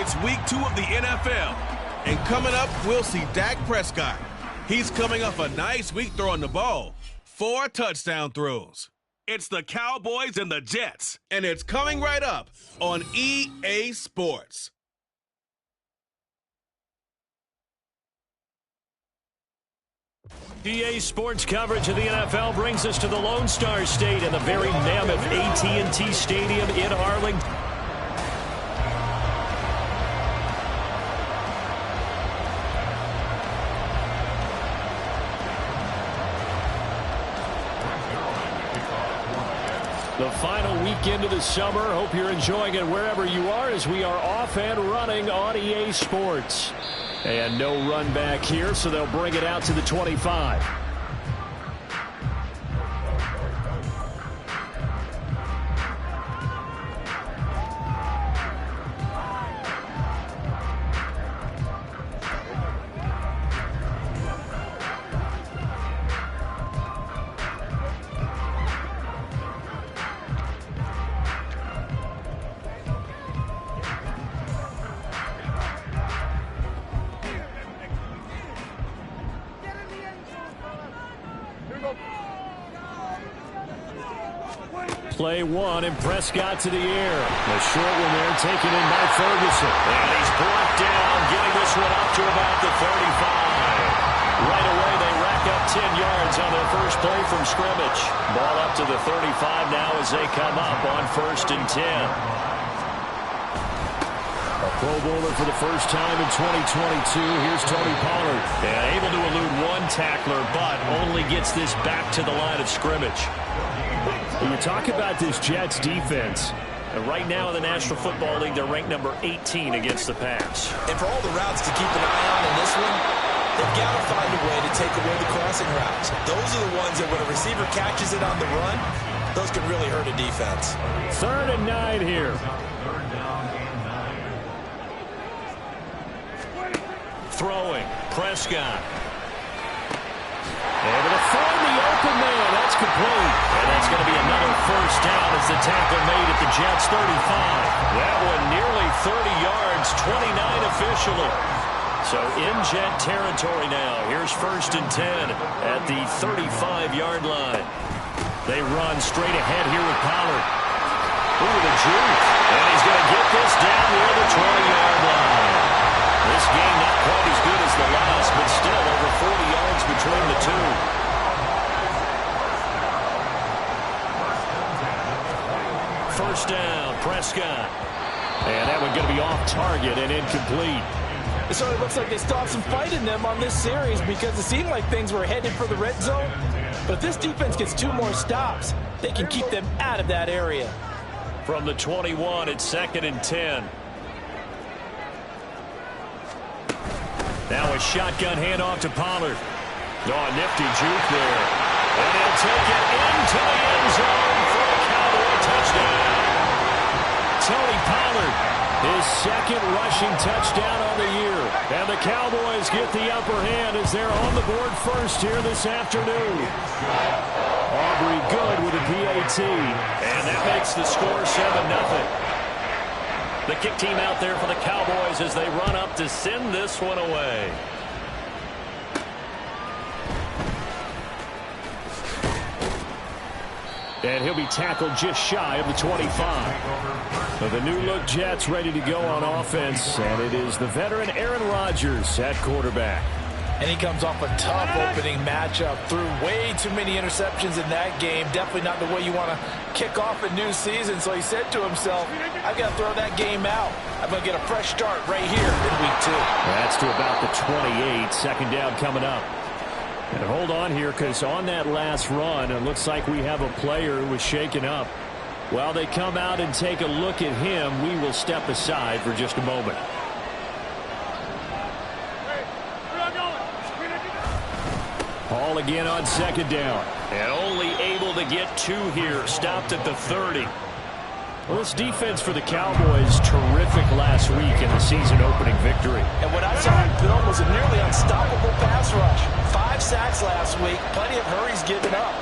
It's week 2 of the NFL. And coming up, we'll see Dak Prescott. He's coming off a nice week throwing the ball. 4 touchdown throws. It's the Cowboys and the Jets. And it's coming right up on EA Sports. EA Sports coverage of the NFL brings us to the Lone Star State and the very mammoth AT&T Stadium in Arlington. The final weekend of the summer. Hope you're enjoying it wherever you are as we are off and running on EA Sports. And no run back here, so they'll bring it out to the 25. Play 1 and Prescott to the air. The short one there taken in by Ferguson. And he's brought down, getting this one up to about the 35. Right away they rack up 10 yards on their first play from scrimmage. Ball up to the 35 now as they come up on 1st and 10. A Pro Bowler for the first time in 2022. Here's Tony Pollard. And able to elude 1 tackler, but only gets this back to the line of scrimmage. When you talk about this Jets defense, right now in the National Football League, they're ranked number 18 against the pass. And for all the routes to keep an eye on in this one, they've got to find a way to take away the crossing routes. Those are the ones that when a receiver catches it on the run, those can really hurt a defense. 3rd and 9 here. Throwing, Prescott. Able to find the open man. That's complete. And that's going to be another first down as the tackle made at the Jets' 35. That one nearly 30 yards, 29 officially. So in Jet territory now. Here's 1st and 10 at the 35-yard line. They run straight ahead here with Pollard. Ooh, the juke. And he's going to get this down near the 20-yard line. This game not quite as good as the last, but still over 40 yards between the two. First down, Prescott. And that one going to be off target and incomplete. It sort of looks like they stopped some fight in them on this series because it seemed like things were headed for the red zone. But if this defense gets 2 more stops, they can keep them out of that area. From the 21, it's 2nd and 10. Now a shotgun handoff to Pollard. Oh, nifty juke there. And he'll take it into the end zone for a Cowboy touchdown. Tony Pollard, his 2nd rushing touchdown on the year. And the Cowboys get the upper hand as they're on the board first here this afternoon. Aubrey Good with a PAT. And that makes the score 7-0. The kick team out there for the Cowboys as they run up to send this one away. And he'll be tackled just shy of the 25. So the new-look Jets ready to go on offense, and it is the veteran Aaron Rodgers at quarterback. And he comes off a tough opening matchup. Threw way too many interceptions in that game. Definitely not the way you want to kick off a new season. So he said to himself, I've got to throw that game out. I'm going to get a fresh start right here in week 2. That's to about the 28. 2nd down coming up. And hold on here, because on that last run, it looks like we have a player who was shaken up. While they come out and take a look at him, we will step aside for just a moment. Hall again on 2nd down. And only able to get 2 here. Stopped at the 30. Well, this defense for the Cowboys, terrific last week in the season-opening victory. And what I saw in film was a nearly unstoppable pass rush. 5 sacks last week. Plenty of hurries given up.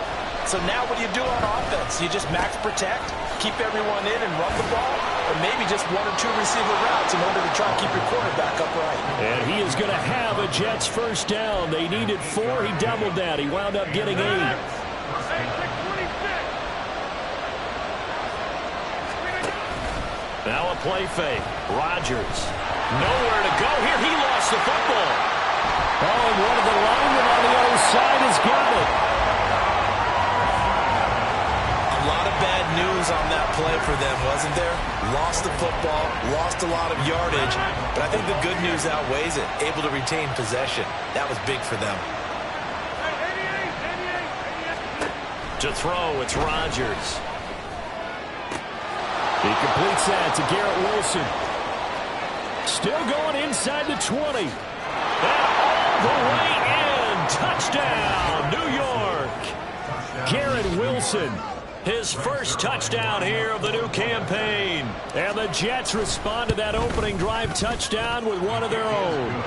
So now what do you do on offense? You just max protect, keep everyone in and run the ball, or maybe just 1 or 2 receiver routes in order to try and keep your quarterback upright. And he is going to have a Jets first down. They needed 4. He doubled that. He wound up getting 8. Now a play fake. Rodgers. Nowhere to go here. He lost the football. Oh, and one of the linemen on the other side has got it. A lot of bad news on that play for them, wasn't there? Lost the football, lost a lot of yardage, but I think the good news outweighs it. Able to retain possession. That was big for them. To throw, it's Rodgers. He completes that to Garrett Wilson. Still going inside the 20. And all the way in. Touchdown, New York. Garrett Wilson, his first touchdown here of the new campaign. And the Jets respond to that opening drive touchdown with one of their own.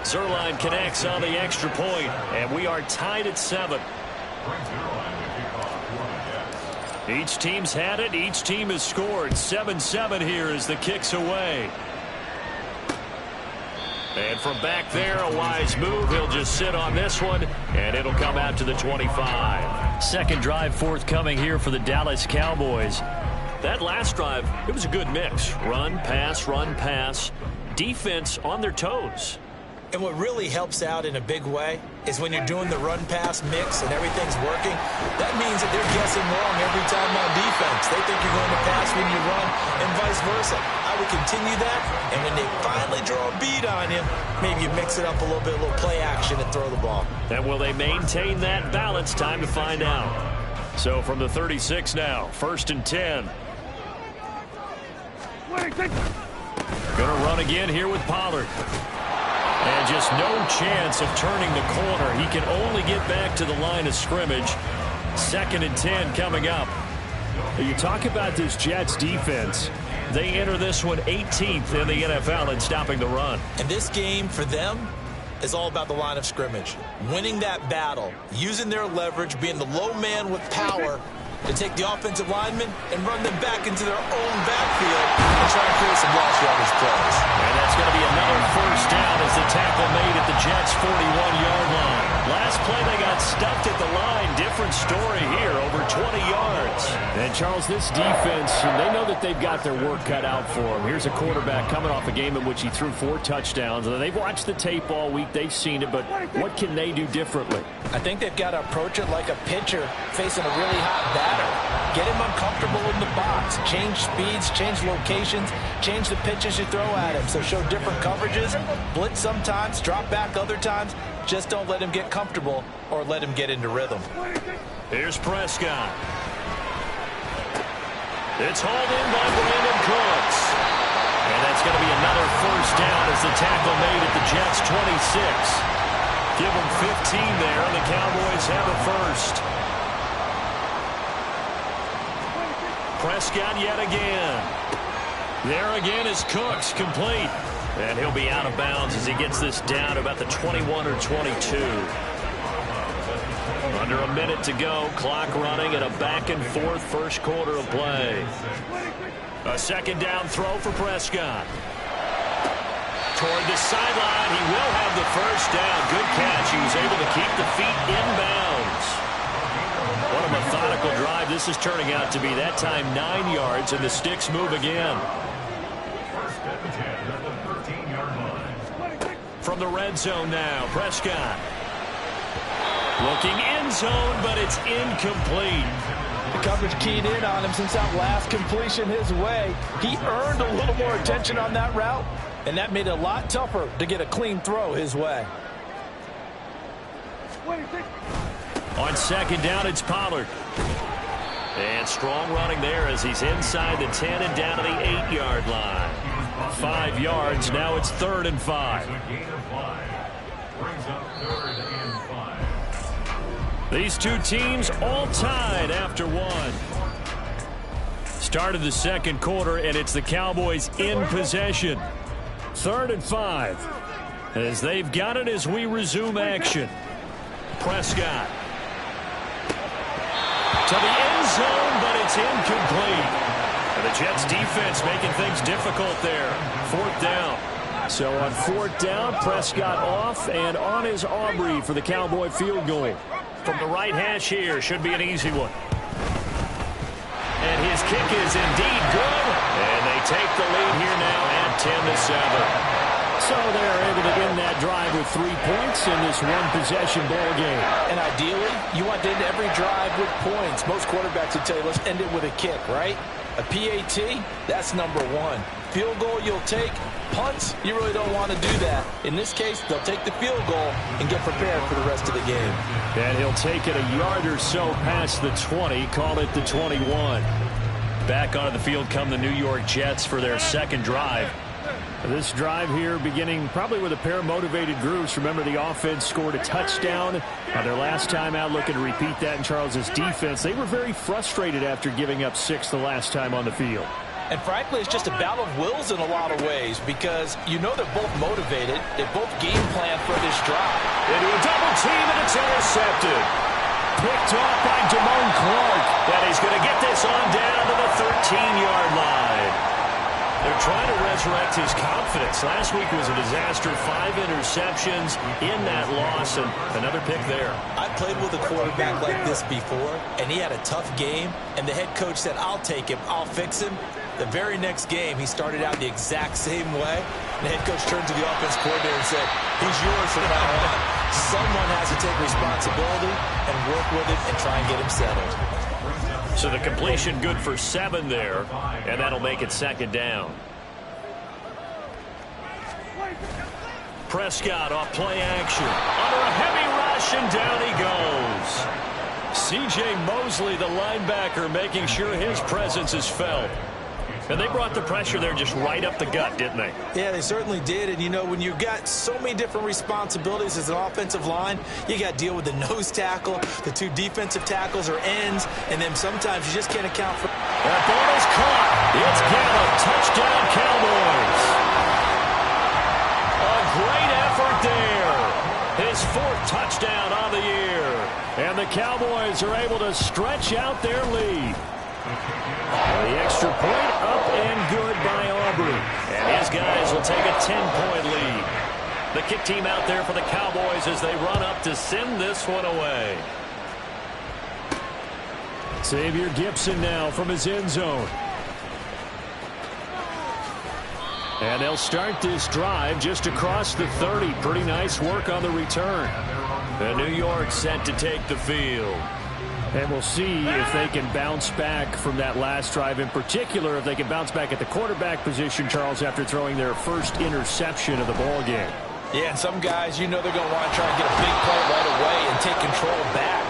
Zuerlein connects on the extra point, and we are tied at 7. Each team's had it. Each team has scored. 7-7 here as the kick's away. And from back there, a wise move. He'll just sit on this one, and it'll come out to the 25. Second drive forthcoming here for the Dallas Cowboys. That last drive, it was a good mix. Run, pass. Defense on their toes. And what really helps out in a big way is when you're doing the run-pass mix and everything's working, that means that they're guessing wrong every time on defense. They think you're going to pass when you run and vice versa. I would continue that, and when they finally draw a bead on you, maybe you mix it up a little bit, a little play action and throw the ball. And will they maintain that balance? Time to find out. So from the 36 now, 1st and 10. Going to run again here with Pollard. And just no chance of turning the corner. He can only get back to the line of scrimmage. 2nd and 10 coming up. You talk about this Jets defense. They enter this one 18th in the NFL in stopping the run. And this game for them is all about the line of scrimmage. Winning that battle, using their leverage, being the low man with power to take the offensive linemen and run them back into their own backfield and try and create some lost yardage plays. And that's going to be another first down as the tackle made at the Jets' 41-yard line. Last play they got stuffed at the line. Different story here, over 20 yards. And Charles, this defense, they know that they've got their work cut out for them. Here's a quarterback coming off a game in which he threw 4 touchdowns. And they've watched the tape all week. They've seen it, but what can they do differently? I think they've got to approach it like a pitcher facing a really hot batter. Get him uncomfortable in the box. Change speeds, change locations, change the pitches you throw at him. So show different coverages, blitz sometimes, drop back other times. Just don't let him get comfortable or let him get into rhythm. Here's Prescott. It's hauled in by Brandon Cooks. And that's going to be another first down as the tackle made at the Jets' 26. Give them 15 there, and the Cowboys have a first. Prescott yet again. There again is Cooks, complete. And he'll be out of bounds as he gets this down to about the 21 or 22. Under a minute to go, clock running, and a back-and-forth first quarter of play. A second down throw for Prescott. Toward the sideline, he will have the first down. Good catch. He was able to keep the feet inbounds. What a methodical drive this is turning out to be. That time 9 yards, and the sticks move again. From the red zone now, Prescott. Looking end zone, but it's incomplete. The coverage keyed in on him since that last completion his way. He earned a little more attention on that route, and that made it a lot tougher to get a clean throw his way. On second down, it's Pollard. And strong running there as he's inside the 10 and down to the 8-yard line. 5 yards. Now it's 3rd and 5. These two teams all tied after one. Start of the second quarter, and it's the Cowboys in possession. 3rd and 5. As they've got it as we resume action. Prescott. To the end zone, but it's incomplete. And the Jets defense making things difficult there. 4th down. So on 4th down, Prescott off, and on is Aubrey for the Cowboy field goal. From the right hash here, should be an easy one. And his kick is indeed good. And they take the lead here now at 10-7. So they're able to end that drive with 3 points in this one-possession ball game. And ideally, you want to end every drive with points. Most quarterbacks would tell you, let's end it with a kick, right? A PAT, that's number 1. Field goal you'll take. Punts, you really don't want to do that. In this case, they'll take the field goal and get prepared for the rest of the game. And he'll take it a yard or so past the 20, call it the 21. Back onto the field come the New York Jets for their second drive. This drive here beginning probably with a pair of motivated groups. Remember, the offense scored a touchdown their last time out, looking to repeat that in Charles's defense. They were very frustrated after giving up 6 the last time on the field. And frankly, it's just a battle of wills in a lot of ways because you know they're both motivated. They both game plan for this drive. Into a double team, and it's intercepted. Picked off by Damone Clark. And he's going to get this on down to the 13-yard line. They're trying to resurrect his confidence. Last week was a disaster. 5 interceptions in that loss, and another pick there. I played with a quarterback like this before, and he had a tough game, and the head coach said, I'll take him, I'll fix him. The very next game, he started out the exact same way. And the head coach turned to the offense coordinator and said, he's yours from now on. Someone has to take responsibility and work with it and try and get him settled. So the completion good for 7 there, and that'll make it 2nd down. Prescott off play action. Under a heavy rush, and down he goes. C.J. Mosley, the linebacker, making sure his presence is felt. And they brought the pressure there just right up the gut, didn't they? Yeah, they certainly did. And, you know, when you've got so many different responsibilities as an offensive line, you got to deal with the nose tackle, the 2 defensive tackles or ends, and then sometimes you just can't account for... That ball is caught. It's Gallup. Touchdown, Cowboys. A great effort there. His 4th touchdown on the year. And the Cowboys are able to stretch out their lead. The extra point up and good by Aubrey. And his guys will take a 10-point lead. The kick team out there for the Cowboys as they run up to send this one away. Xavier Gipson now from his end zone. And they'll start this drive just across the 30. Pretty nice work on the return. And New York set to take the field. And we'll see if they can bounce back from that last drive. In particular, if they can bounce back at the quarterback position, Charles, after throwing their first interception of the ball game. Yeah, and some guys, you know they're going to want to try and get a big play right away and take control back.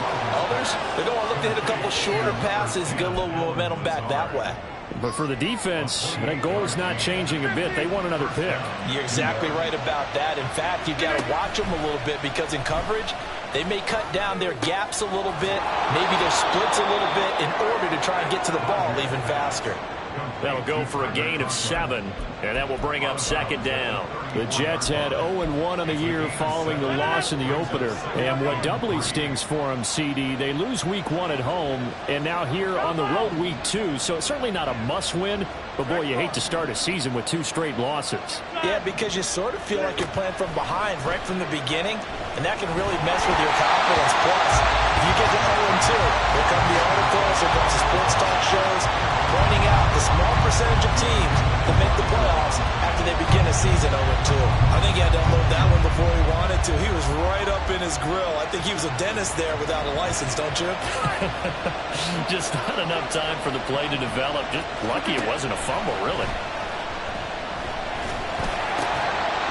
Others, they're going to look to hit a couple shorter passes and get a little momentum back that way. But for the defense, that goal is not changing a bit. They want another pick. You're exactly right about that. In fact, you've got to watch them a little bit because in coverage, they may cut down their gaps a little bit, maybe their splits a little bit in order to try and get to the ball even faster. That'll go for a gain of 7, and that will bring up 2nd down. The Jets had 0-1 on the year following the loss in the opener. And what doubly stings for them, CD, they lose week 1 at home, and now here on the road week 2. So it's certainly not a must-win, but boy, you hate to start a season with 2 straight losses. Yeah, because you sort of feel like you're playing from behind right from the beginning, and that can really mess with your confidence. Plus, if you get to 0-2, here come the articles, here comes the sports talk shows, pointing out the small percentage of teams that make the playoffs after they begin a season 0-2. I think he had to unload that one before he wanted to. He was right up in his grill. I think he was a dentist there without a license, don't you? Just not enough time for the play to develop. Just lucky it wasn't a fumble, really.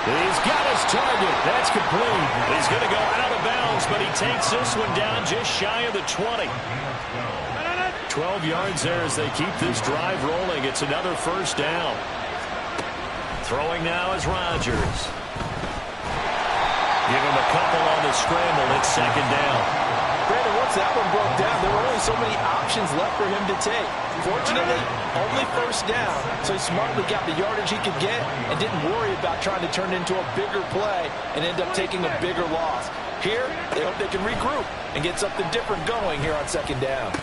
He's got his target. That's complete. He's going to go out of bounds, but he takes this one down just shy of the 20. 12 yards there as they keep this drive rolling. It's another 1st down. Throwing now is Rodgers. Give him a couple on the scramble. It's 2nd down. Brandon, once that one broke down, there were only so many options left for him to take. Fortunately, only first down, so he smartly got the yardage he could get and didn't worry about trying to turn it into a bigger play and end up taking a bigger loss. Here, they hope they can regroup and get something different going here on second down.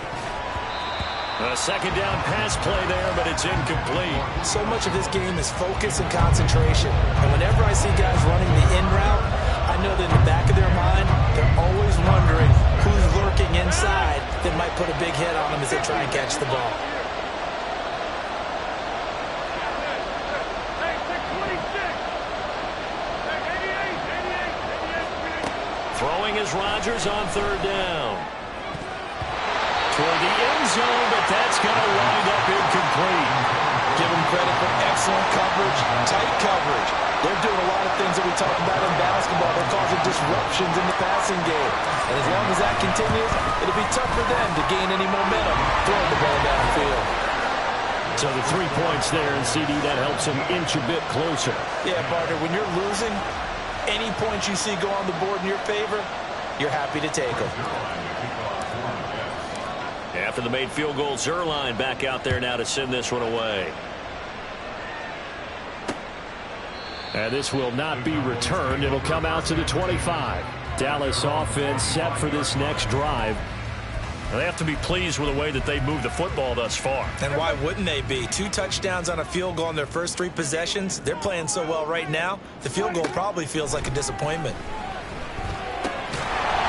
A second down pass play there, but it's incomplete. So much of this game is focus and concentration. And whenever I see guys running the in route, I know that in the back of their mind, they're always wondering who's lurking inside that might put a big hit on them as they try and catch the ball. Throwing is Rodgers on third down. Toward the end zone, but that's going to wind up incomplete. Give them credit for excellent coverage, tight coverage. They're doing a lot of things that we talk about in basketball. They're causing disruptions in the passing game. And as long as that continues, it'll be tough for them to gain any momentum throwing the ball downfield. So the 3 points there, and CD, that helps them inch a bit closer. Yeah, partner, when you're losing, any points you see go on the board in your favor, you're happy to take them. After the made field goal, Zuerlein back out there now to send this one away. And this will not be returned. It'll come out to the 25. Dallas offense set for this next drive. They have to be pleased with the way that they moved the football thus far. And why wouldn't they be? 2 touchdowns on a field goal in their first 3 possessions. They're playing so well right now, the field goal probably feels like a disappointment.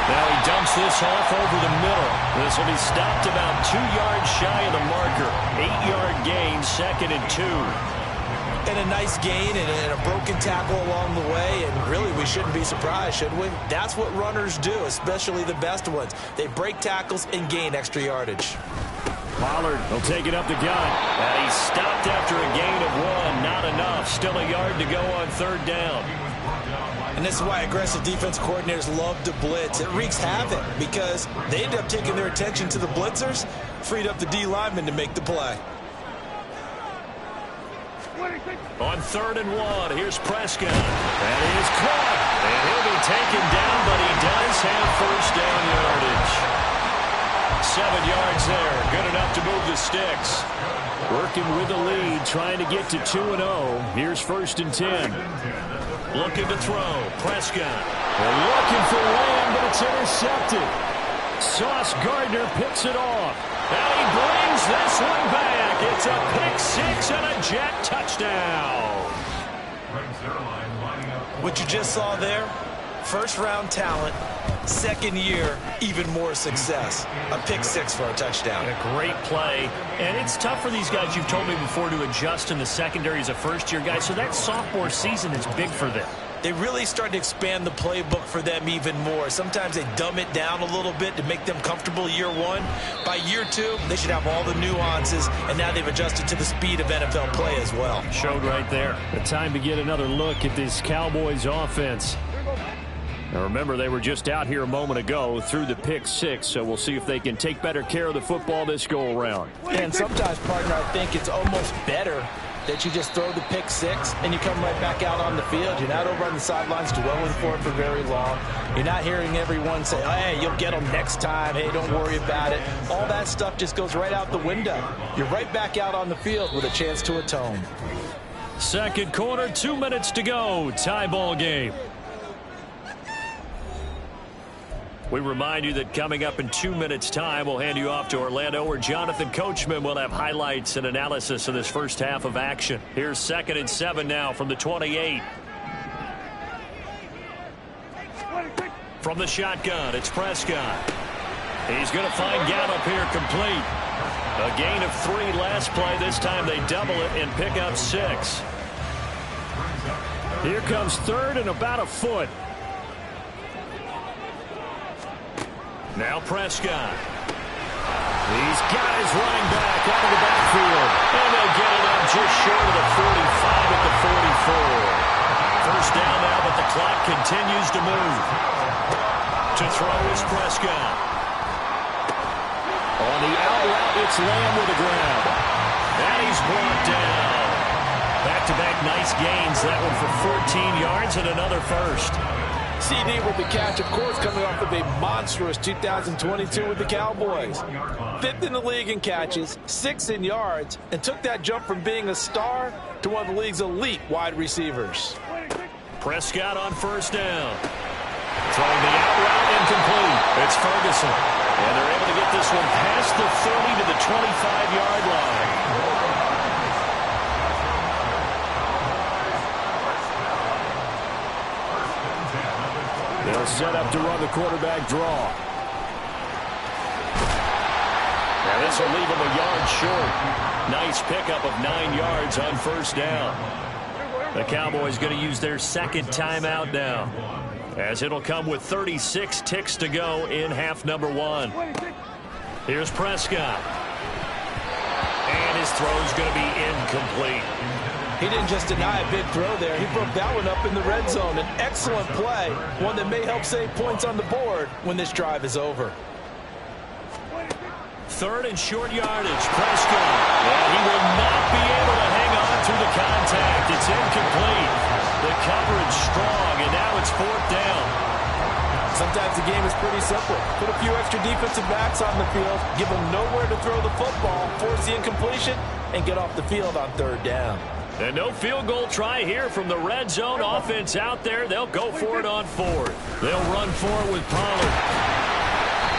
Now he dumps this off over the middle. This will be stopped about 2 yards shy of the marker. 8-yard gain, 2nd and 2. And a nice gain and a broken tackle along the way, and really we shouldn't be surprised, should we? That's what runners do, especially the best ones. They break tackles and gain extra yardage. Pollard will take it up the gut. And he's stopped after a gain of 1. Not enough. Still a yard to go on third down. And this is why aggressive defense coordinators love to blitz. It wreaks havoc because they end up taking their attention to the blitzers, freed up the D lineman to make the play. On 3rd and 1, here's Prescott. That is caught. And he'll be taken down, but he does have first down yardage. 7 yards there. Good enough to move the sticks. Working with the lead, trying to get to 2-0. Here's 1st and 10. Looking to throw. Prescott. They're looking for Lamb, but it's intercepted. Sauce Gardner picks it off. And he brings this one back. It's a pick-6 and a Jet touchdown. What you just saw there, first-round talent, 2nd year, even more success. A pick-6 for a touchdown. A great play. And it's tough for these guys, you've told me before, to adjust in the secondary as a first-year guy. So that sophomore season is big for them. They really start to expand the playbook for them even more. Sometimes they dumb it down a little bit to make them comfortable year 1. By year 2, they should have all the nuances, and now they've adjusted to the speed of NFL play as well. Showed right there. The time to get another look at this Cowboys offense. Now remember, they were just out here a moment ago through the pick-6, so we'll see if they can take better care of the football this go-around. And sometimes, partner, I think it's almost better that you just throw the pick-6 and you come right back out on the field. You're not over on the sidelines dwelling for it for very long. You're not hearing everyone say, hey, you'll get them next time. Hey, don't worry about it. All that stuff just goes right out the window. You're right back out on the field with a chance to atone. Second quarter, 2 minutes to go. Tie ball game. We remind you that coming up in 2 minutes' time, we'll hand you off to Orlando, where Jonathan Coachman will have highlights and analysis of this first half of action. Here's 2nd and 7 now from the 28. From the shotgun, it's Prescott. He's going to find Gallup here complete. A gain of 3 last play. This time they double it and pick up 6. Here comes 3rd and about a foot. Now Prescott. These guys running back out of the backfield. And they'll get it up just short of the 45 at the 44. First down now, but the clock continues to move. To throw is Prescott. On the out route, it's Lamb with a grab. And he's brought down. Back-to-back nice gains. That one for 14 yards and another first. CD with the catch, of course, coming off of a monstrous 2022 with the Cowboys. 5th in the league in catches, 6th in yards, and took that jump from being a star to one of the league's elite wide receivers. Prescott on first down. Throwing the out route incomplete. It's Ferguson. And they're able to get this one past the 30 to the 25-yard line. They'll set up to run the quarterback draw. Now this will leave him a yard short. Nice pickup of 9 yards on first down. The Cowboys going to use their second timeout now, as it'll come with 36 ticks to go in half number 1. Here's Prescott. And his throw's going to be incomplete. He didn't just deny a big throw there. He broke that one up in the red zone. An excellent play, one that may help save points on the board when this drive is over. 3rd and short yardage. Prescott. And he will not be able to hang on through the contact. It's incomplete. The coverage strong, and now it's 4th down. Sometimes the game is pretty simple. Put a few extra defensive backs on the field, give them nowhere to throw the football, force the incompletion, and get off the field on 3rd down. And no field goal try here from the red zone. Offense out there. They'll go for it on 4th. They'll run for it with Pollard.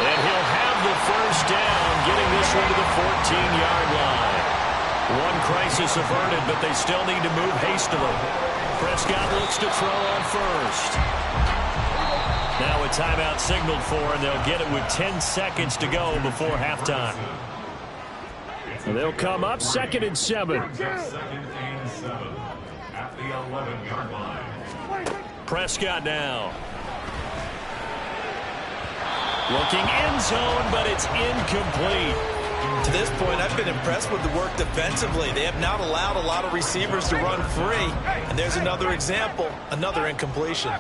And he'll have the first down, getting this one to the 14-yard line. One crisis averted, but they still need to move hastily. Prescott looks to throw on first. Now a timeout signaled for, and they'll get it with 10 seconds to go before halftime. And they'll come up 2nd and 7. At the 11-yard line. Prescott now. Looking end zone, but it's incomplete. To this point, I've been impressed with the work defensively. They have not allowed a lot of receivers to run free. And there's another example, another incompletion.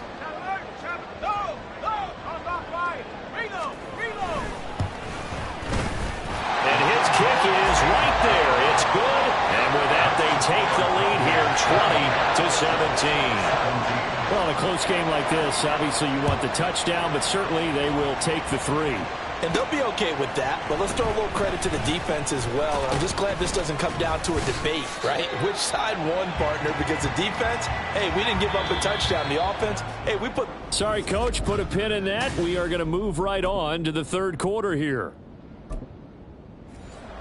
And his kick is right there. It's good. And with that, they take the lead here, 20-17. Well, in a close game like this, obviously you want the touchdown, but certainly they will take the 3. And they'll be okay with that, but let's throw a little credit to the defense as well. I'm just glad this doesn't come down to a debate, right? Which side won, partner? Because the defense, hey, we didn't give up a touchdown. The offense, hey, we put... Sorry, Coach, put a pin in that. We are going to move right on to the 3rd quarter here.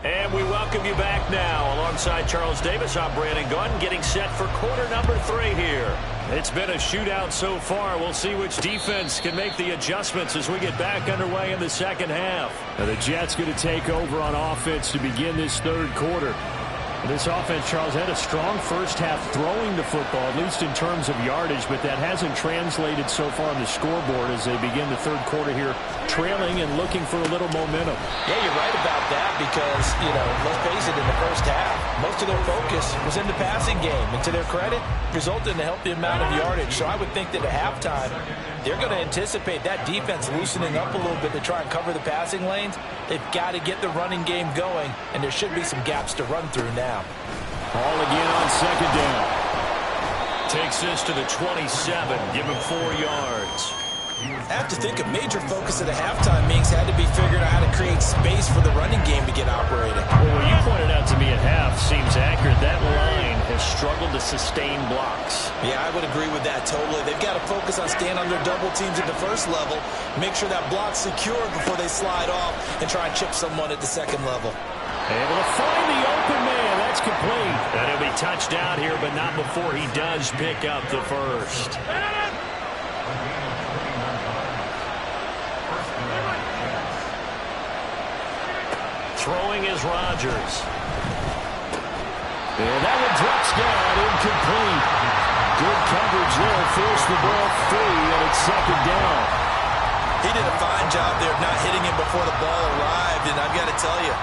And we welcome you back now. Alongside Charles Davis, I'm Brandon Gunn, getting set for quarter number 3 here. It's been a shootout so far. We'll see which defense can make the adjustments as we get back underway in the second half. Now the Jets going to take over on offense to begin this 3rd quarter. This offense, Charles, had a strong first half throwing the football, at least in terms of yardage, but that hasn't translated so far on the scoreboard as they begin the 3rd quarter here, trailing and looking for a little momentum. Yeah, you're right about that because, you know, let's face it, in the first half, most of their focus was in the passing game. And to their credit, resulted in a healthy amount of yardage. So I would think that at halftime, they're going to anticipate that defense loosening up a little bit to try and cover the passing lanes. They've got to get the running game going, and there should be some gaps to run through now. Ball again on 2nd down. Takes this to the 27, give him 4 yards. I have to think a major focus at the halftime meetings had to be figuring out how to create space for the running game to get operating. Well, what you pointed out to me at half seems accurate. That line has struggled to sustain blocks. Yeah, I would agree with that totally. They've got to focus on staying under double teams at the first level, make sure that block's secured before they slide off, and try and chip someone at the second level. Able to find the open man. That's complete. And he'll be touched down here, but not before he does pick up the first. Throwing is Rodgers. And that one drops down, incomplete. Good coverage there, forced the ball free, and it's 2nd down. He did a fine job there of not hitting him before the ball arrived, and I've got to tell you,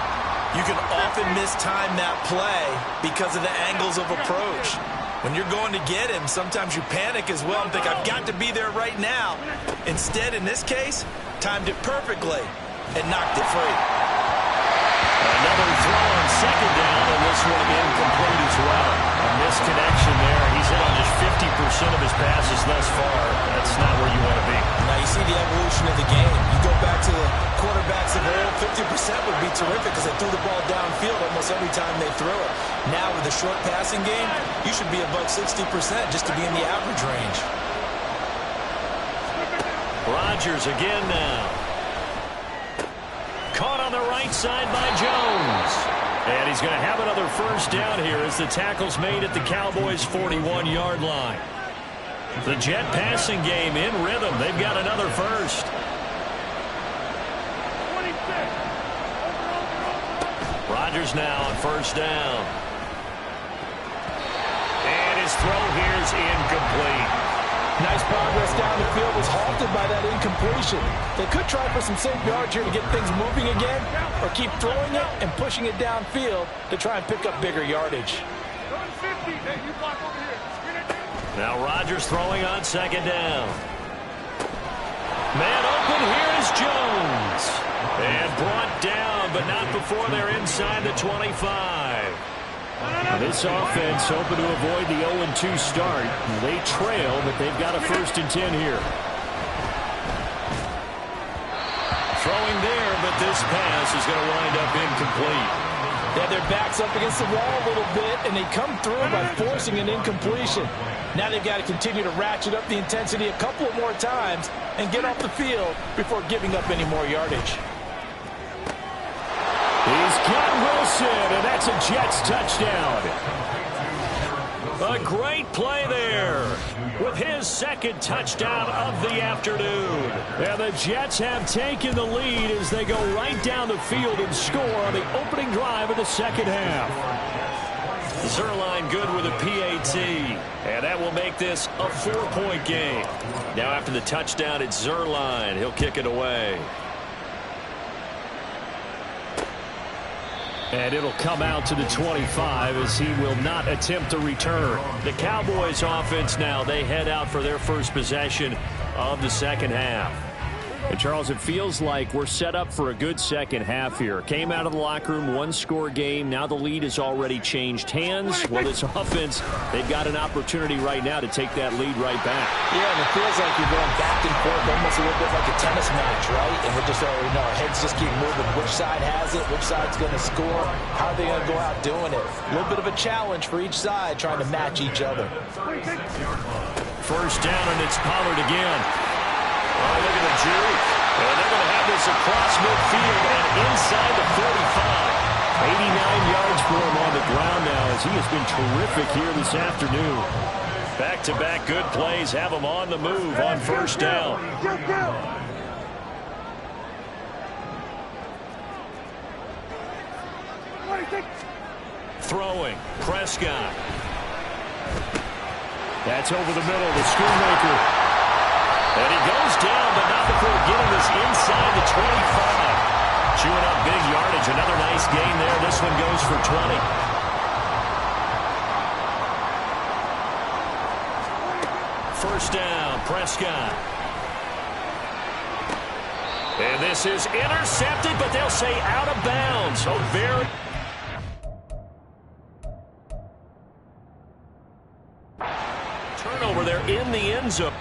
you can often mistime that play because of the angles of approach. When you're going to get him, sometimes you panic as well and think, I've got to be there right now. Instead, in this case, timed it perfectly and knocked it free. Another throw on 2nd down, and this one incomplete as well. A misconnection there. He's hit on his 50% of his passes thus far. That's not where you want to be. Now you see the evolution of the game. You go back to the quarterbacks of old, 50% would be terrific because they threw the ball downfield almost every time they threw it. Now with the short passing game, you should be above 60% just to be in the average range. Rodgers again now. Caught on the right side by Jones. And he's going to have another first down here as the tackle's made at the Cowboys' 41-yard line. The Jet passing game in rhythm. They've got another first. Rodgers now on first down. And his throw here is incomplete. Nice progress down the field was halted by that incompletion. They could try for some safe yards here to get things moving again, or keep throwing it and pushing it downfield to try and pick up bigger yardage. Now Rodgers throwing on second down. Man open, here is Jones. And brought down, but not before they're inside the 25. This offense hoping to avoid the 0-2 start. They trail, but they've got a 1st and 10 here. Throwing there, but this pass is going to wind up incomplete. Yeah, their backs up against the wall a little bit, and they come through by forcing an incompletion. Now they've got to continue to ratchet up the intensity a couple more times and get off the field before giving up any more yardage. He's got Wilson, and that's a Jets touchdown. A great play there with his second touchdown of the afternoon. And the Jets have taken the lead as they go right down the field and score on the opening drive of the second half. Zuerlein good with a PAT, and that will make this a 4-point game. Now after the touchdown, it's Zuerlein. He'll kick it away. And it'll come out to the 25 as he will not attempt to return. The Cowboys offense now, they head out for their first possession of the second half. And Charles, it feels like we're set up for a good second half here. Came out of the locker room, 1-score game. Now the lead has already changed hands. Well, this offense, they've got an opportunity right now to take that lead right back. Yeah, and it feels like you're going back and forth almost a little bit like a tennis match, right? And we're just already know our heads just keep moving. Which side has it? Which side's going to score? How are they going to go out doing it? A little bit of a challenge for each side trying to match each other. First down, and it's Pollard again. Oh, look at the juke. And they're going to have this across midfield and inside the 45. 89 yards for him on the ground now as he has been terrific here this afternoon. Back-to-back good plays have him on the move on first down. Throwing, Prescott. That's over the middle, the Schoonmaker. And he goes down, but not before getting this inside the 25. Chewing up big yardage. Another nice gain there. This one goes for 20. First down, Prescott. And this is intercepted, but they'll say out of bounds. So very... Turnover there in the end zone.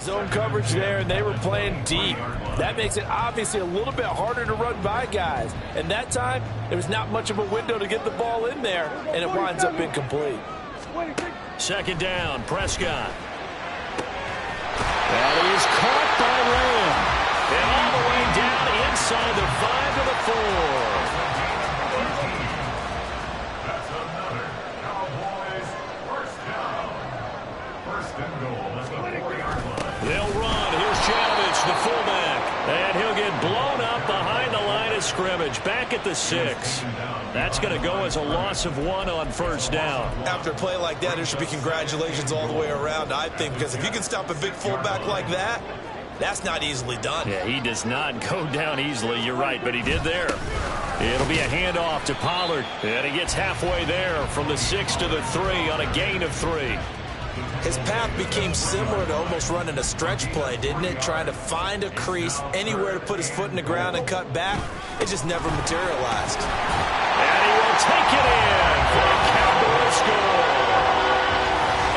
Zone coverage there, and they were playing deep. That makes it obviously a little bit harder to run by guys. And that time, there was not much of a window to get the ball in there, and it winds up incomplete. Second down, Prescott. That is caught by Lamb. And all the way down inside the 5 to the 4. That's another Cowboys first down. First and goal at the 4-yard line. They'll run. Here's Janovich, the fullback. And he'll get blown up behind the line of scrimmage, back at the 6. That's going to go as a loss of 1 on first down. After a play like that, there should be congratulations all the way around, I think, because if you can stop a big fullback like that, that's not easily done. Yeah, he does not go down easily, you're right, but he did there. It'll be a handoff to Pollard, and he gets halfway there from the 6 to the 3 on a gain of 3. His path became similar to almost running a stretch play, didn't it? Trying to find a crease, anywhere to put his foot in the ground and cut back. It just never materialized. And he will take it in for a Cowboy score.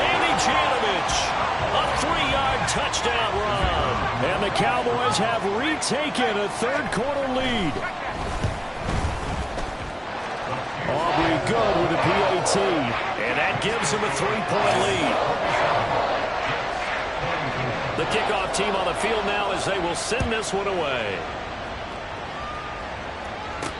Andy Janovich, a 3-yard touchdown run. And the Cowboys have retaken a third-quarter lead. Aubrey good with a PAT. And that gives him a 3-point lead. The kickoff team on the field now as they will send this one away.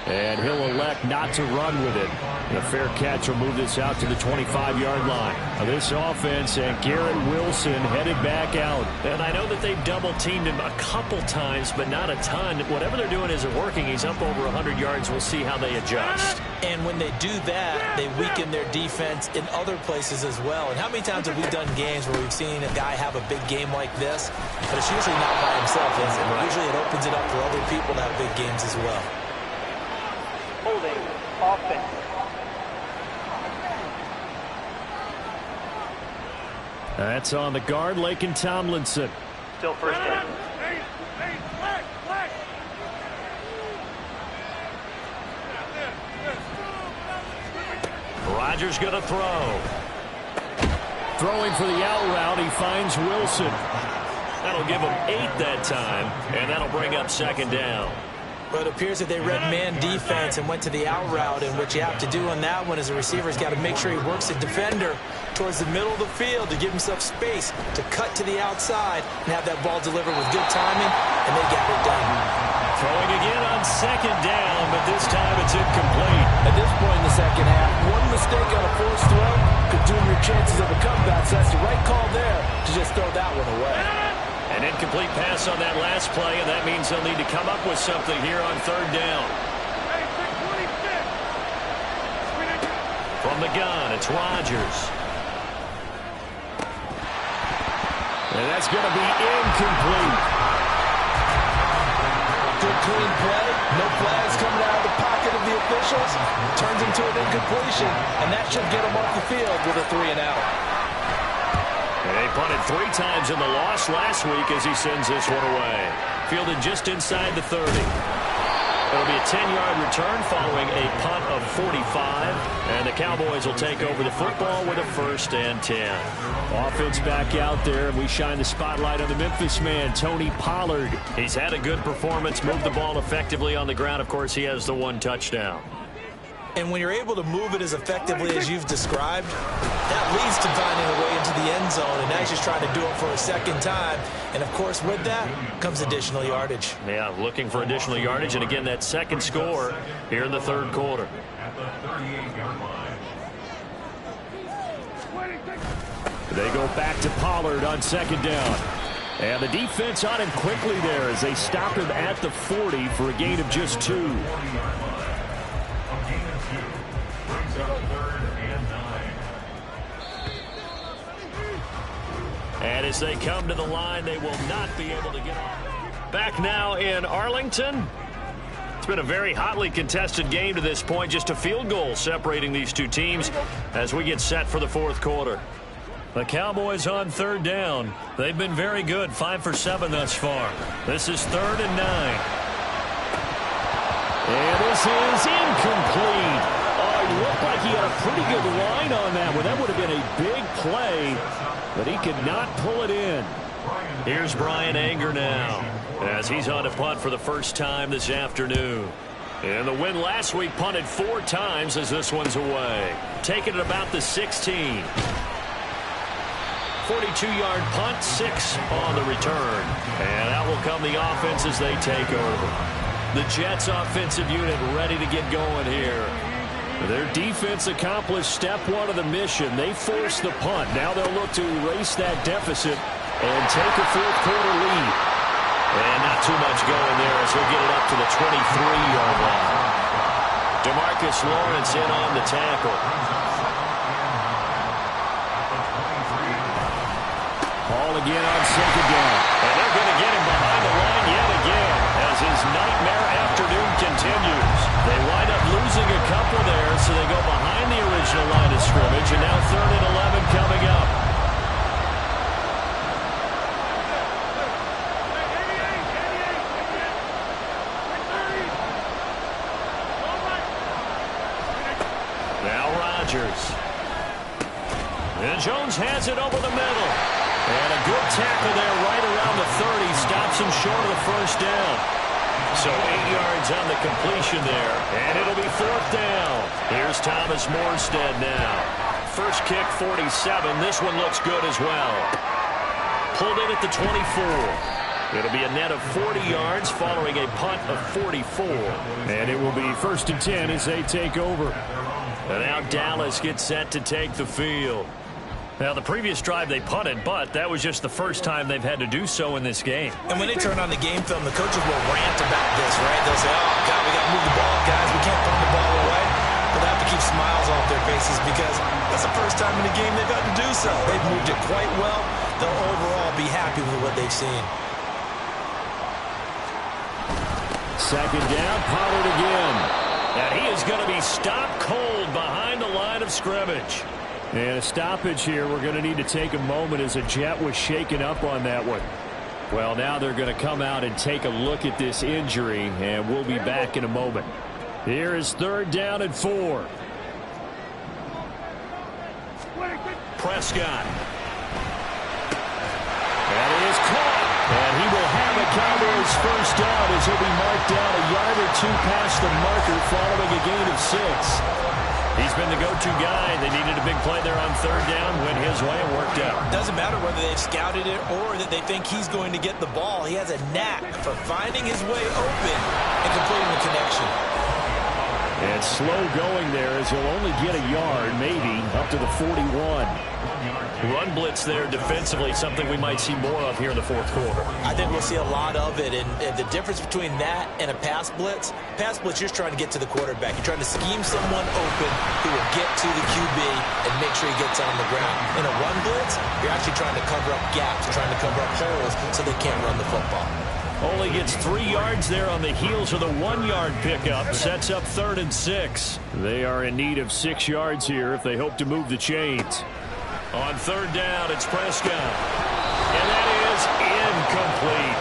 And he'll elect not to run with it. A fair catch will move this out to the 25-yard line. Now this offense and Garrett Wilson headed back out. And I know that they've double-teamed him a couple times, but not a ton. Whatever they're doing isn't working. He's up over 100 yards. We'll see how they adjust. And when they do that, they weaken their defense in other places as well. And how many times have we done games where we've seen a guy have a big game like this? But it's usually not by himself, is it? Usually it opens it up for other people to have big games as well. Holding offense. That's on the guard, Laken Tomlinson. Still first down. Rodgers going to throw. Throwing for the out route, he finds Wilson. That'll give him 8 that time, and that'll bring up second down. But it appears that they read man defense and went to the out route, and what you have to do on that one is the receiver's got to make sure he works the defender towards the middle of the field to give himself space to cut to the outside and have that ball delivered with good timing, and they got it done. Throwing again on second down, but this time it's incomplete. At this point in the second half, one mistake on a forced throw could doom your chances of a comeback, so that's the right call there to just throw that one away. An incomplete pass on that last play, and that means they'll need to come up with something here on third down. From the gun, it's Rodgers. And that's going to be incomplete. Good clean play. No flags coming out of the pocket of the officials. Turns into an incompletion, and that should get them off the field with a 3-and-out. They punted 3 times in the loss last week as he sends this one away. Fielded just inside the 30. It'll be a 10-yard return following a punt of 45. And the Cowboys will take over the football with a 1st and 10. Offense back out there, and we shine the spotlight on the Memphis man, Tony Pollard. He's had a good performance, moved the ball effectively on the ground. Of course, he has the 1 touchdown. And when you're able to move it as effectively as you've described, that leads to finding a way into the end zone, and now he's just trying to do it for a second time. And, of course, with that comes additional yardage. Yeah, looking for additional yardage, and, again, that second score here in the third quarter. They go back to Pollard on second down. And the defense on him quickly there as they stop him at the 40 for a gain of just 2. And as they come to the line, they will not be able to get off. Back now in Arlington. It's been a very hotly contested game to this point. Just a field goal separating these two teams as we get set for the fourth quarter. The Cowboys on third down. They've been very good, 5 for 7 thus far. This is 3rd and 9. And this is incomplete. Oh, it looked like he had a pretty good line on that one. That would have been a big play, but he could not pull it in. Here's Brian Anger now as he's on to punt for the first time this afternoon. And the win last week punted 4 times as this one's away. Taking it about the 16. 42-yard punt, 6 on the return. And out will come the offense as they take over. The Jets offensive unit ready to get going here. Their defense accomplished step 1 of the mission. They forced the punt. Now they'll look to erase that deficit and take a fourth quarter lead. And not too much going there as he'll get it up to the 23-yard line. DeMarcus Lawrence in on the tackle. Ball again on second down. And they're going to get him behind the line yet again as his nightmare afternoon continues. They wind up losing a couple there, so they go behind the original line of scrimmage, and now 3rd and 11 coming up. Now Rodgers. And Jones has it over the middle. And a good tackle there right around the 30. Stops him short of the first down. So 8 yards on the completion there. And it'll be 4th down. Here's Thomas Morstead now. First kick, 47. This one looks good as well. Pulled in at the 24. It'll be a net of 40 yards following a punt of 44. And it will be 1st and 10 as they take over. And now Dallas gets set to take the field. Now, the previous drive they punted, but that was just the first time they've had to do so in this game. And when they turn on the game film, the coaches will rant about this, right? They'll say, oh, God, we got to move the ball, guys. We can't punt the ball away. But they have to keep smiles off their faces because that's the first time in the game they've had to do so. They've moved it quite well. They'll overall be happy with what they've seen. Second down, Pollard again. And he is going to be stopped cold behind the line of scrimmage. And a stoppage here. We're going to need to take a moment as a Jet was shaken up on that one. Well, now they're going to come out and take a look at this injury, and we'll be back in a moment. Here is 3rd down and 4. Prescott. That is caught. And he will have a Cowboys first down as he'll be marked down a yard or two past the marker following a gain of 6. He's been the go-to guy. They needed a big play there on 3rd down. Went his way and worked out. Doesn't matter whether they've scouted it or that they think he's going to get the ball. He has a knack for finding his way open and completing the connection. And slow going there as he'll only get a yard, maybe, up to the 41. Run blitz there defensively, something we might see more of here in the 4th quarter. I think we'll see a lot of it, and the difference between that and a pass blitz, you're trying to get to the quarterback. You're trying to scheme someone open who will get to the QB and make sure he gets on the ground. In a run blitz, you're actually trying to cover up gaps, trying to cover up holes so they can't run the football. Only gets 3 yards there on the heels of the 1-yard pickup. Sets up 3rd and 6. They are in need of 6 yards here if they hope to move the chains. On 3rd down, it's Prescott. And that is incomplete.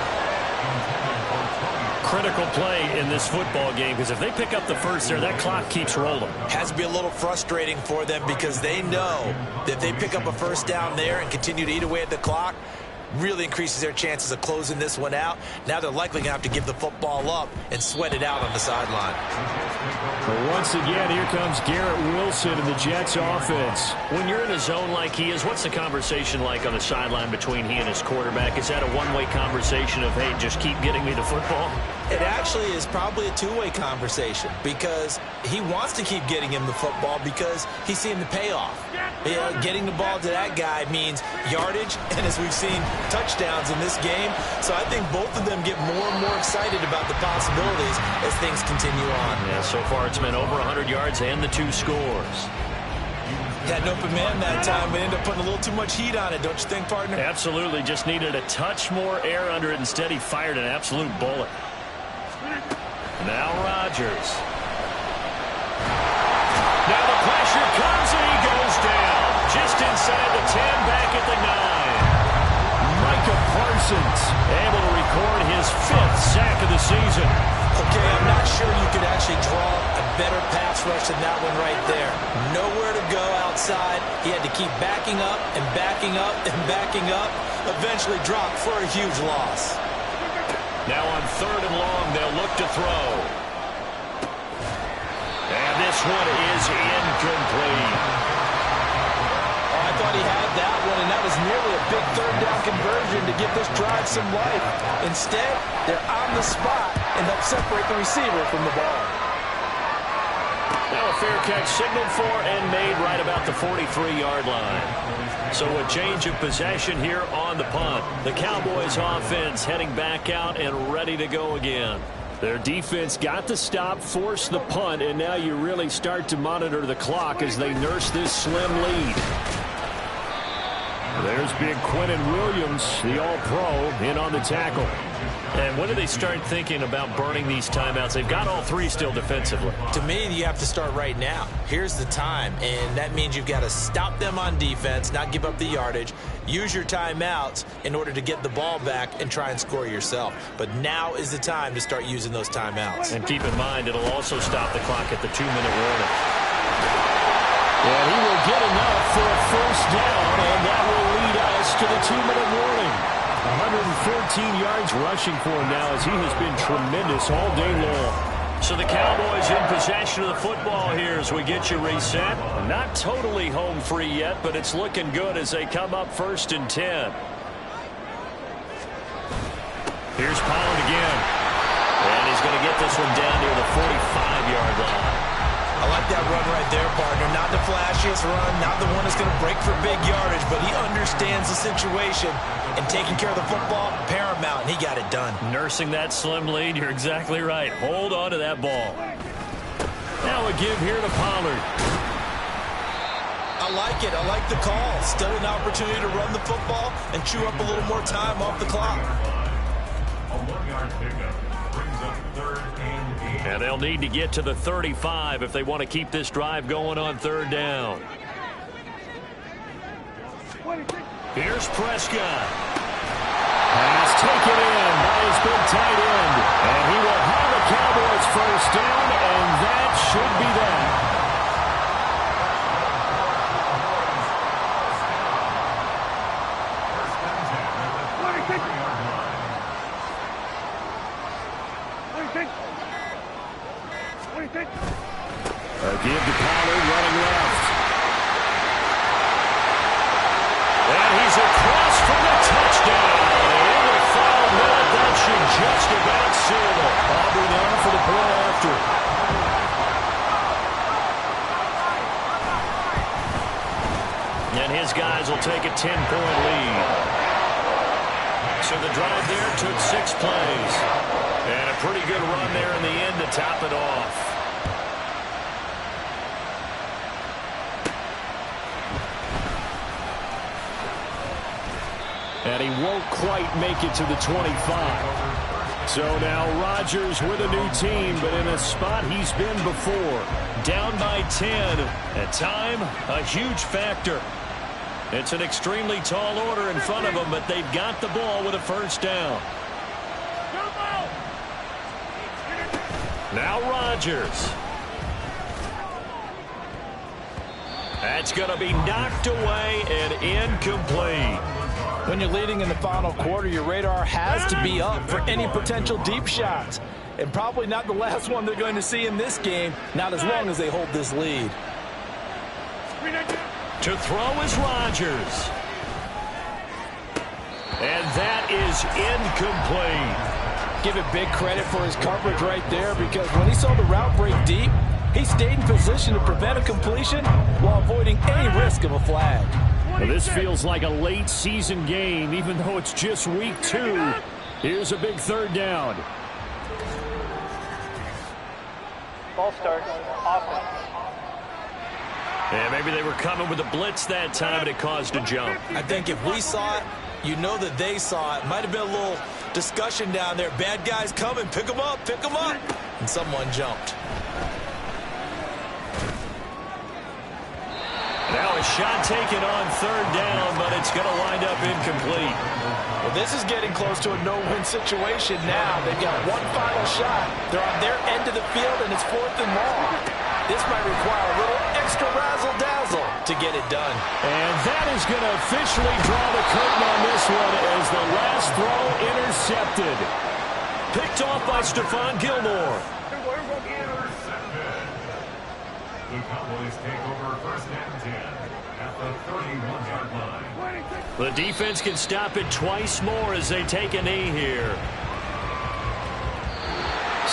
Critical play in this football game because if they pick up the first there, that clock keeps rolling. Has to be a little frustrating for them because they know that if they pick up a first down there and continue to eat away at the clock, really increases their chances of closing this one out. Now they're likely going to have to give the football up and sweat it out on the sideline. But once again, here comes Garrett Wilson in the Jets offense. When you're in a zone like he is, what's the conversation like on the sideline between he and his quarterback? Is that a one-way conversation of, hey, just keep getting me the football? It actually is probably a two-way conversation because he wants to keep getting him the football because he's seeing the payoff. Getting the ball to that guy means yardage, and as we've seen, touchdowns in this game. So I think both of them get more and more excited about the possibilities as things continue on. Yeah, so far it's been over 100 yards and the 2 scores. Had an open man that time, but ended up putting a little too much heat on it, don't you think, partner? Absolutely. Just needed a touch more air under it. Instead, he fired an absolute bullet. Now Rodgers. Now the pressure comes and he goes down. Just inside the 10, back at the 9. Micah Parsons able to record his 5th sack of the season. Okay, I'm not sure you could actually draw a better pass rush than that one right there. Nowhere to go outside. He had to keep backing up and backing up and backing up. Eventually dropped for a huge loss. Now on 3rd and long, they'll look to throw. And this one is incomplete. Oh, I thought he had that one, and that was nearly a big 3rd down conversion to give this drive some life. Instead, they're on the spot and help separate the receiver from the ball. Now a a fair catch signaled for and made right about the 43-yard line. So a change of possession here on the punt. The Cowboys offense heading back out and ready to go again. Their defense got the stop, forced the punt, and now you really start to monitor the clock as they nurse this slim lead. There's big Quentin Williams, the All-Pro, in on the tackle. And when do they start thinking about burning these timeouts? They've got all three still defensively. To me, you have to start right now. Here's the time, and that means you've got to stop them on defense, not give up the yardage, use your timeouts in order to get the ball back and try and score yourself. But now is the time to start using those timeouts. And keep in mind, it'll also stop the clock at the 2-minute warning. And he will get enough for a first down, and that will lead us to the 2-minute warning. 114 yards rushing for him now as he has been tremendous all day long. So the Cowboys in possession of the football here as we get you reset. Not totally home free yet, but it's looking good as they come up 1st and 10. Here's Pollard again. And he's going to get this one down near the 45-yard line. I like that run right there, partner. Not the flashiest run, not the one that's going to break for big yardage, but he understands the situation, and taking care of the football, paramount, and he got it done. Nursing that slim lead, you're exactly right. Hold on to that ball. Now a give here to Pollard. I like it. I like the call. Still an opportunity to run the football and chew up a little more time off the clock. A 1-yard pickup brings up 3rd and 8. And they'll need to get to the 35 if they want to keep this drive going on 3rd down. Here's Prescott. Pass taken in by his big tight end. And he will have the Cowboys first down, and that should be that. A give to Pollard running left. And he's across for the touchdown. In the final minute, that should just about seal it. Aubrey now for the play after. And his guys will take a 10-point lead. So the drive there took 6 plays. And a pretty good run there in the end to top it off. And he won't quite make it to the 25. So now Rodgers with a new team, but in a spot he's been before. Down by 10. At time, a huge factor. It's an extremely tall order in front of them, but they've got the ball with a first down. Now Rodgers. That's going to be knocked away and incomplete. When you're leading in the final quarter, your radar has to be up for any potential deep shots. And probably not the last one they're going to see in this game, not as long as they hold this lead. To throw is Rodgers. And that is incomplete. Give it big credit for his coverage right there, because when he saw the route break deep, he stayed in position to prevent a completion while avoiding any risk of a flag. Well, this feels like a late season game, even though it's just week 2. Here's a big 3rd down. Ball starts. Offense. And maybe they were coming with a blitz that time, and it caused a jump. I think if we saw it, you know that they saw it. Might have been a little discussion down there. Bad guys coming. Pick them up. Pick them up. And someone jumped. Now a shot taken on 3rd down, but it's going to wind up incomplete. Well, this is getting close to a no-win situation now. They've got one final shot. They're on their end of the field, and it's 4th and long. This might require a little extra razzle-dazzle to get it done. And that is going to officially draw the curtain on this one as the last throw intercepted. Picked off by Stephon Gilmore. The Cowboys take over 1st and 10 at the 31-yard line. The defense can stop it twice more as they take a knee here.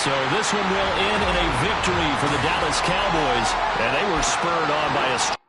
So this one will end in a victory for the Dallas Cowboys, and they were spurred on by a